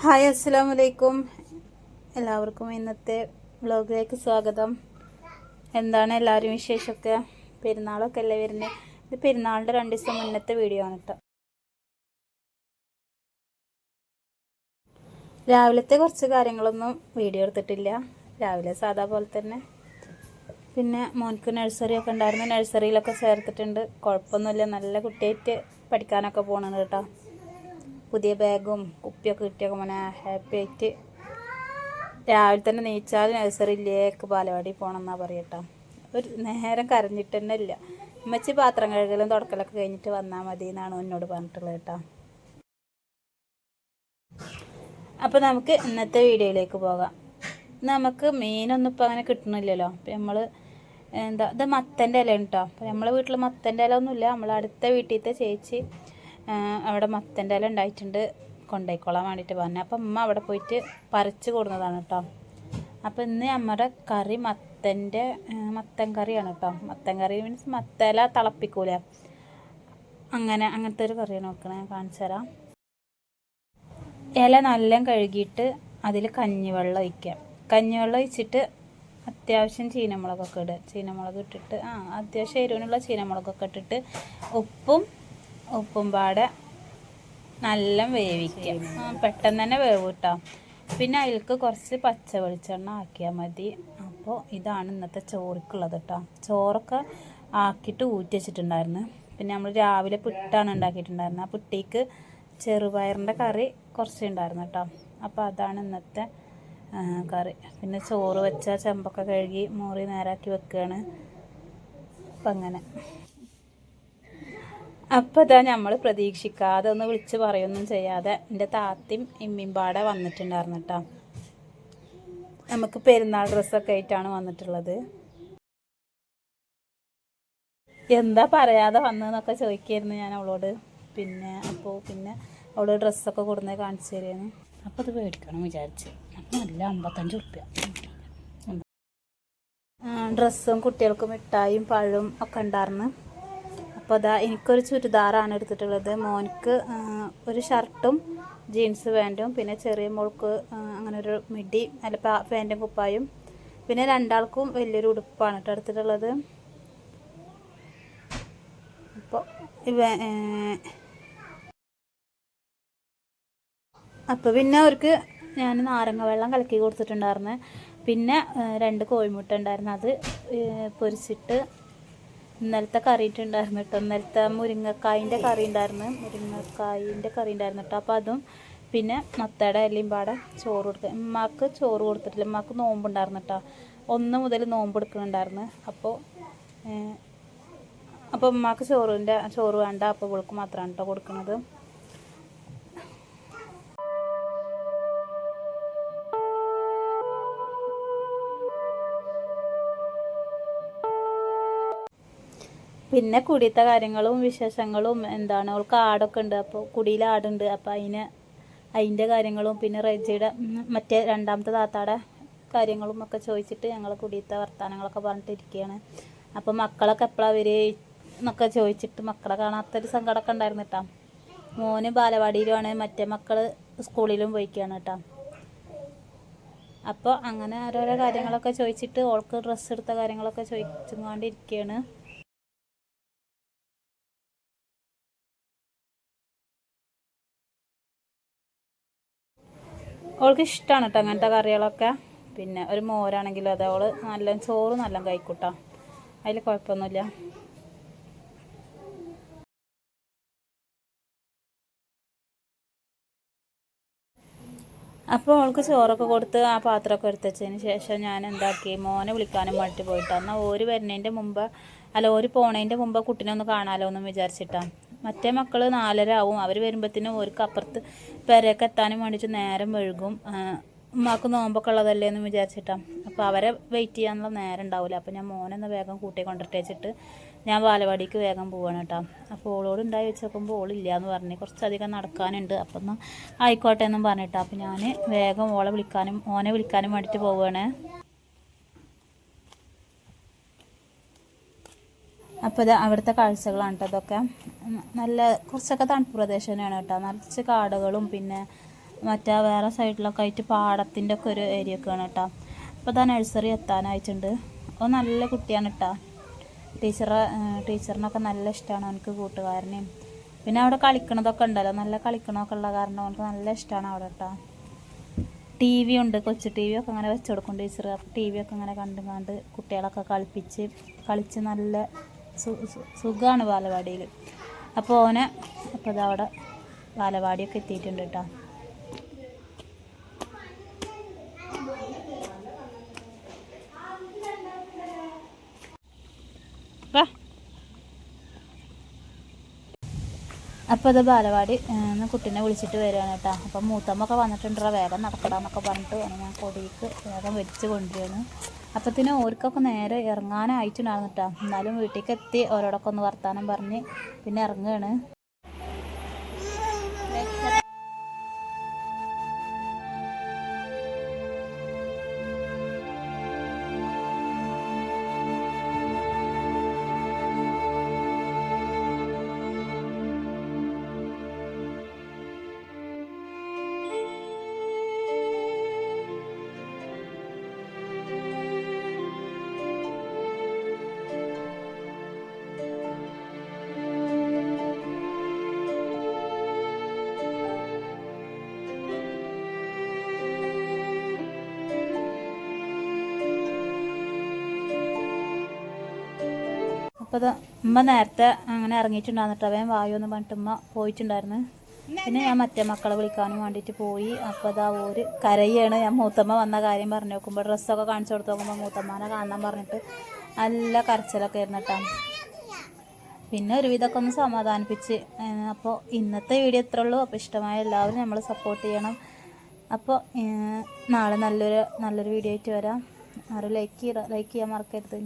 Hi അസ്സലാമു അലൈക്കും. എല്ലാവർക്കും ഇന്നത്തെ വ്ലോഗിലേക്ക് സ്വാഗതം. എന്താണ് എല്ലാവരും വിശേഷമൊക്കെ? പെരുന്നാളൊക്കെ അല്ലേ വരുന്നത്. ഇത് പെരുന്നാളിൻ്റെ 2 ദിവസം മുന്നത്തെ വീഡിയോ ആണ് കേട്ടോ. രാവിലത്തെ കുറച്ച് കാര്യങ്ങളൊന്നും വീഡിയോ എടുത്തിട്ടില്ല. രാവിലെ സാധാ പോലെ തന്നെ. പിന്നെ മോൻക്ക് നഴ്സറി ഒക്കെ ഉണ്ടായിരുന്നു. നഴ്സറിയിലൊക്കെ ചേർത്തിട്ടുണ്ട്. കുഴപ്പമൊന്നുമില്ല, നല്ല കുട്ടിയായിട്ട് പഠിക്കാനൊക്കെ പോകണം കേട്ടോ. പുതിയ ബാഗും കുപ്പിയൊക്കെ കിട്ടിയൊക്കെ മോനെ ഹാപ്പി ആയിട്ട് രാവിലെ തന്നെ നീച്ചാൽ നഴ്സറിയിലേക്ക് ബാലവാടി പോകണം എന്നാ പറയട്ടോ. ഒരു നേരം കരഞ്ഞിട്ട് തന്നെ ഇല്ല. ഉമ്മച്ചി പാത്രം കഴുകലും തുടക്കലൊക്കെ കഴിഞ്ഞിട്ട് വന്നാൽ മതി എന്നാണ് എന്നോട് പറഞ്ഞിട്ടുള്ളത് കേട്ടോ. അപ്പോൾ നമുക്ക് ഇന്നത്തെ വീഡിയോയിലേക്ക് പോകാം. നമുക്ക് മീനൊന്നും ഇപ്പോൾ അങ്ങനെ കിട്ടണില്ലല്ലോ. അപ്പോൾ നമ്മൾ ഇത് മത്തൻ്റെ ഇലയാണ് കേട്ടോ. അപ്പോൾ നമ്മളെ വീട്ടിൽ മത്തൻ്റെ ഇല ഒന്നുമില്ല. നമ്മൾ അടുത്ത വീട്ടിലത്തെ ചേച്ചി അവിടെ മത്തൻ്റെ ഇല ഉണ്ടായിട്ടുണ്ട്, കൊണ്ടുപോയിക്കൊള്ളാൻ വേണ്ടിയിട്ട് പറഞ്ഞു. അപ്പം അമ്മ അവിടെ പോയിട്ട് പറിച്ച് കൊടുക്കുന്നതാണ് കേട്ടോ. അപ്പോൾ ഇന്ന് നമ്മുടെ കറി മത്തൻ കറിയാണ് കേട്ടോ. മത്തൻ കറി മീൻസ് മത്തല തിളപ്പിക്കൂല, അങ്ങനത്തെ ഒരു കറിയാണ് നോക്കണേ. ഞാൻ കാണിച്ചു തരാം. ഇല നല്ല കഴുകിയിട്ട് അതിൽ കഞ്ഞിവെള്ളം ഒഴിക്കുക. കഞ്ഞിവെള്ളം ഒഴിച്ചിട്ട് അത്യാവശ്യം ചീനമുളകൊക്കെ ഇടുക. ചീനമുളക് ഇട്ടിട്ട് അത്യാവശ്യം എരിവിനുള്ള ചീനമുളകൊക്കെ ഇട്ടിട്ട് ഉപ്പും പാടെ നല്ല വേവിക്കുക. പെട്ടെന്ന് തന്നെ വേവ് കിട്ടാം. പിന്നെ അതിലേക്ക് കുറച്ച് പച്ച വെളിച്ചെണ്ണ ആക്കിയാൽ മതി. അപ്പോൾ ഇതാണ് ഇന്നത്തെ ചോറിക്കുള്ളത് കേട്ടോ. ചോറൊക്കെ ആക്കിയിട്ട് ഊറ്റി വെച്ചിട്ടുണ്ടായിരുന്നു. പിന്നെ നമ്മൾ രാവിലെ പുട്ടാണ് ഉണ്ടാക്കിയിട്ടുണ്ടായിരുന്നത്. ആ പുട്ടിക്ക് ചെറുപയറിൻ്റെ കറി കുറച്ചുണ്ടായിരുന്നു കേട്ടോ. അപ്പോൾ അതാണ് ഇന്നത്തെ കറി. പിന്നെ ചോറ് വെച്ച ചെമ്പൊക്കെ കഴുകി മോറി നേരാക്കി വെക്കുകയാണ്. അപ്പം അങ്ങനെ. അപ്പോൾ ഇതാ നമ്മൾ പ്രതീക്ഷിക്കാതെ ഒന്ന് വിളിച്ച് പറയൊന്നും ചെയ്യാതെ എൻ്റെ താത്തയും ഇമ്മിയും പാടെ വന്നിട്ടുണ്ടായിരുന്നു കേട്ടോ. നമുക്ക് പെരുന്നാൾ ഡ്രസ്സൊക്കെ ആയിട്ടാണ് വന്നിട്ടുള്ളത്. എന്താ പറയാതെ വന്നതെന്നൊക്കെ ചോദിക്കായിരുന്നു ഞാൻ അവളോട്. പിന്നെ അവളോട് ഡ്രസ്സൊക്കെ കൊടുന്നേ കാണിച്ചു തരുന്നു. അപ്പോൾ അത് മേടിക്കണം വിചാരിച്ച്. അപ്പം നല്ല 55 ഉറുപ്പ്യ ഡ്രസ്സും കുട്ടികൾക്ക് മിഠായും പഴവും ഒക്കെ ഉണ്ടായിരുന്നു. അപ്പോൾ അതാ എനിക്കൊരു ചുരിദാറാണ് എടുത്തിട്ടുള്ളത്. മോനിക്ക് ഒരു ഷർട്ടും ജീൻസ് പാൻറ്റും, പിന്നെ ചെറിയ മോൾക്ക് അങ്ങനെ ഒരു മിഡി അല്ല പാൻറ്റും കുപ്പായും, പിന്നെ രണ്ടാൾക്കും വലിയൊരു ഉടുപ്പാണ് കേട്ടോ എടുത്തിട്ടുള്ളത്. അപ്പോൾ പിന്നെ അവർക്ക് ഞാൻ നാരങ്ങ വെള്ളം കലക്കി കൊടുത്തിട്ടുണ്ടായിരുന്നു. പിന്നെ 2 കോഴിമുട്ട ഉണ്ടായിരുന്നു, അത് പൊരിച്ചിട്ട് ഇന്നലത്തെ കറിയിട്ടുണ്ടായിരുന്നു കേട്ടോ. ഇന്നലത്തെ മുരിങ്ങക്കായിൻ്റെ കറി ഉണ്ടായിരുന്നു കേട്ടോ. അപ്പോൾ അതും പിന്നെ മത്തയുടെ ഇലയും പാടെ ചോറ് കൊടുക്കുക. ഉമ്മാക്ക് ചോറ് കൊടുത്തിട്ടില്ല, ഉമ്മാക്ക് നോമ്പുണ്ടായിരുന്നു കേട്ടോ. 1 മുതൽ നോമ്പ് എടുക്കുന്നുണ്ടായിരുന്നു. അപ്പോൾ ഉമ്മാക്ക് ചോറ് വേണ്ട. അപ്പോൾ ഇവൾക്ക് മാത്രമാണ് കേട്ടോ കൊടുക്കുന്നത്. പിന്നെ കുടിയത്തെ കാര്യങ്ങളും വിശേഷങ്ങളും എന്താണ്, അവൾക്ക് ആടൊക്കെ ഉണ്ട്. അപ്പോൾ കുടിയിൽ ആടുണ്ട്. അപ്പോൾ അതിൻ്റെ കാര്യങ്ങളും പിന്നെ റെജിയുടെ മറ്റേ രണ്ടാമത്തെ താത്താടെ കാര്യങ്ങളും ഒക്കെ ചോദിച്ചിട്ട് ഞങ്ങൾ കുടിയത്തെ വർത്തമാനങ്ങളൊക്കെ പറഞ്ഞിട്ടിരിക്കുകയാണ്. അപ്പോൾ മക്കളൊക്കെ എപ്പോഴാണ് വരിക എന്നൊക്കെ ചോദിച്ചിട്ട് മക്കളെ കാണാത്തൊരു സങ്കടമൊക്കെ ഉണ്ടായിരുന്നു കേട്ടോ. മോന് ബാലവാടിയിലുമാണ്, മറ്റേ മക്കൾ സ്കൂളിലും പോയിക്കുകയാണ് കേട്ടോ. അപ്പോൾ അങ്ങനെ ഓരോരോ കാര്യങ്ങളൊക്കെ ചോദിച്ചിട്ട് ഓൾക്ക് ഡ്രസ്സ് എടുത്ത കാര്യങ്ങളൊക്കെ ചോദിച്ചുകൊണ്ടിരിക്കുകയാണ്. അവൾക്ക് ഇഷ്ടമാണ് കേട്ടോ അങ്ങനത്തെ കറികളൊക്കെ. പിന്നെ ഒരു മോരാണെങ്കിലും അത് അവൾ ചോറ് നല്ല കഴിക്കൂട്ടോ, അതിൽ കുഴപ്പമൊന്നുമില്ല. അപ്പോൾ അവൾക്ക് ചോറൊക്കെ കൊടുത്ത് ആ പാത്രമൊക്കെ എടുത്തതിന് ശേഷം ഞാൻ എന്താക്കി, മോനെ വിളിക്കാനും വേണ്ടി പോയിട്ടാണ്. എന്നാൽ ഓര് വരുന്നതിൻ്റെ മുമ്പ് ഓര് പോണതിൻ്റെ മുമ്പ് കുട്ടീനെ ഒന്ന് കാണാമല്ലോ എന്ന് വിചാരിച്ചിട്ടാണ്. മറ്റേ മക്കൾ 4:30 ആവും. അവർ വരുമ്പോഴത്തേനും ഓർക്ക് അപ്പുറത്ത് പെരയൊക്കെ എത്താനും വേണ്ടിയിട്ട് നേരം വഴുകും. ഉമ്മാക്ക് നോമ്പൊക്കെ ഉള്ളതല്ലേ എന്ന് വിചാരിച്ചിട്ടാണ്. അപ്പോൾ അവരെ വെയിറ്റ് ചെയ്യാനുള്ള നേരം ഉണ്ടാവില്ല. അപ്പോൾ ഞാൻ മോനെന്ന് വേഗം കൂട്ടി കൊണ്ടിട്ടേച്ചിട്ട് ഞാൻ ബാലവാടിക്ക് വേഗം പോവാണ് കേട്ടോ. അപ്പോൾ ഓളോട് ഉണ്ടായി വെച്ച് നോക്കുമ്പോൾ ഓളില്ല എന്ന് പറഞ്ഞ് കുറച്ചധികം നടക്കാനുണ്ട്. അപ്പം ഒന്ന് ആയിക്കോട്ടെ എന്നും പറഞ്ഞിട്ടോ. അപ്പോൾ ഞാൻ വേഗം ഓനെ വിളിക്കാനും വേണ്ടിയിട്ട് പോവുകയാണ്. അപ്പോൾ ഇത് അവിടുത്തെ കാഴ്ചകളാണ് കേട്ടോ. അതൊക്കെ നല്ല കുറച്ചൊക്കെ തണുപ്പ് പ്രദേശം തന്നെയാണ് കേട്ടോ. നിറച്ച് കാടുകളും പിന്നെ മറ്റേ വേറെ സൈഡിലൊക്കെ ആയിട്ട് പാടത്തിൻ്റെ ഒക്കെ ഒരു ഏരിയ ഒക്കെയാണ് കേട്ടോ. അപ്പോൾ ഇതാ നഴ്സറി എത്താനായിട്ടുണ്ട്. അപ്പോൾ നല്ല കുട്ടിയാണ് കേട്ടോ. ടീച്ചറിനൊക്കെ നല്ല ഇഷ്ടമാണ് അവനക്ക്, കൂട്ടുകാരനെയും. പിന്നെ അവിടെ കളിക്കണതൊക്കെ ഉണ്ടല്ലോ, നല്ല കളിക്കണമൊക്കെ ഉള്ള കാരണം അവനക്ക് നല്ല ഇഷ്ടമാണ് അവിടെ കേട്ടോ. ടി വി ഉണ്ട്, കൊച്ചു ടി വി ഒക്കെ അങ്ങനെ വെച്ച് കൊടുക്കും ടീച്ചർ. അപ്പോൾ ടി വി ഒക്കെ അങ്ങനെ കണ്ട് കുട്ടികളൊക്കെ കളിച്ച് നല്ല സുഖമാണ് ബാലവാടിയിൽ. അപ്പോൾ അപ്പോൾ ഇതവിടെ ബാലവാടിയൊക്കെ എത്തിയിട്ടുണ്ട് കേട്ടോ. അപ്പോൾ ഇത് ബാലവാടി കുട്ടീനെ വിളിച്ചിട്ട് വരികയാണ് കേട്ടോ. അപ്പം മൂത്തമ്മൊക്കെ വന്നിട്ടുണ്ടോ, വേഗം നടക്കടാന്നൊക്കെ പറഞ്ഞിട്ട് ഞാൻ കൊടിക്ക് വേഗം വെച്ച് കൊണ്ടുവരികയാണ്. അപ്പത്തിന് ഓർക്കൊക്കെ നേരെ ഇറങ്ങാനായിട്ടുണ്ടായിരുന്നു കേട്ടോ. എന്നാലും വീട്ടിലേക്ക് എത്തി ഓരോടൊക്കെ ഒന്ന് വർത്താനം പറഞ്ഞ് പിന്നെ ഇറങ്ങുകയാണ്. അപ്പോൾ ഉമ്മ നേരത്തെ അങ്ങനെ ഇറങ്ങിയിട്ടുണ്ടായിരുന്നിട്ട് അവൻ വായു എന്ന് പറഞ്ഞിട്ട് ഉമ്മ പോയിട്ടുണ്ടായിരുന്നു. പിന്നെ ഞാൻ മറ്റേ മക്കളെ വിളിക്കാനും വേണ്ടിയിട്ട് പോയി. അപ്പോൾ അതാ ഒരു കരയാണ്. ഞാൻ മൂത്തമ്മ വന്ന കാര്യം പറഞ്ഞു നോക്കുമ്പോൾ, ഡ്രസ്സൊക്കെ കാണിച്ചു കൊടുത്ത് നോക്കുമ്പോൾ മൂത്തമ്മനെ കാണാൻ പറഞ്ഞിട്ട് നല്ല കരച്ചിലൊക്കെ ആയിരുന്നു കേട്ടോ. പിന്നെ ഒരുവിധമൊക്കെ ഒന്ന് സമാധാനിപ്പിച്ച്. അപ്പോൾ ഇന്നത്തെ വീഡിയോ ഇത്രേ ഉള്ളൂ. അപ്പോൾ ഇഷ്ടമായ എല്ലാവരും നമ്മൾ സപ്പോർട്ട് ചെയ്യണം. അപ്പോൾ നാളെ നല്ലൊരു വീഡിയോ ആയിട്ട് വരാം. ആരും ലൈക്ക് ചെയ്യാൻ മറക്കരുത്.